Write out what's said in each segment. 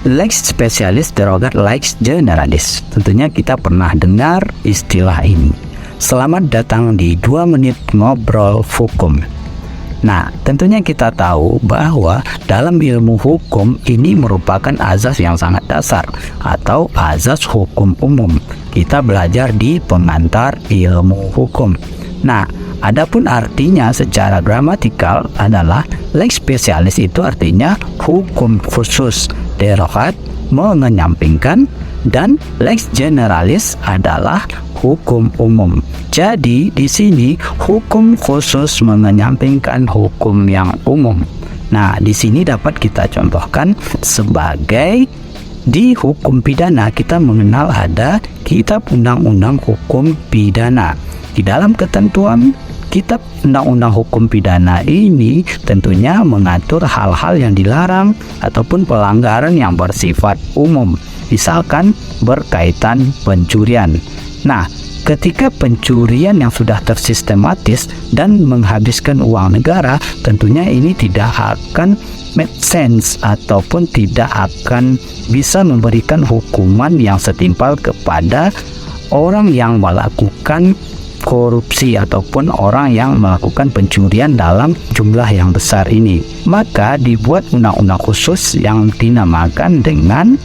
Lex specialis derogat lex generalis. Tentunya kita pernah dengar istilah ini. Selamat datang di 2 menit ngobrol hukum. Nah, tentunya kita tahu bahwa dalam ilmu hukum ini merupakan azas yang sangat dasar atau azas hukum umum. Kita belajar di pengantar ilmu hukum. Nah, adapun artinya secara gramatikal adalah lex specialis itu artinya hukum khusus, derogat mengenyampingkan, dan lex generalis adalah hukum umum. Jadi di sini hukum khusus mengenyampingkan hukum yang umum. Nah, di sini dapat kita contohkan sebagai di hukum pidana kita mengenal ada Kitab Undang-Undang Hukum Pidana. Di dalam ketentuan Kitab Undang-Undang Hukum Pidana ini tentunya mengatur hal-hal yang dilarang ataupun pelanggaran yang bersifat umum. Misalkan berkaitan pencurian. Nah, ketika pencurian yang sudah tersistematis dan menghabiskan uang negara, tentunya ini tidak akan make sense ataupun tidak akan bisa memberikan hukuman yang setimpal kepada orang yang melakukan korupsi ataupun orang yang melakukan pencurian dalam jumlah yang besar ini. Maka dibuat undang-undang khusus yang dinamakan dengan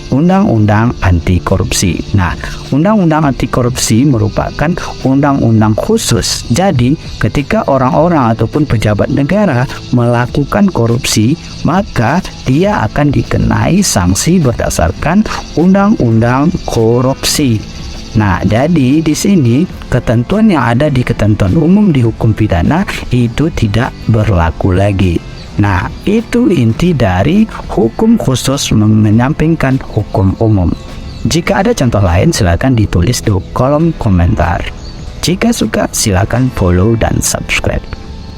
Undang-Undang Anti Korupsi. Nah, Undang-Undang Anti Korupsi merupakan undang-undang khusus. Jadi, ketika orang-orang ataupun pejabat negara melakukan korupsi, maka dia akan dikenai sanksi berdasarkan Undang-Undang Korupsi. Nah, jadi di sini ketentuan yang ada di ketentuan umum di hukum pidana itu tidak berlaku lagi. Nah, itu inti dari hukum khusus menyampingkan hukum umum. Jika ada contoh lain, silakan ditulis di kolom komentar. Jika suka, silakan follow dan subscribe.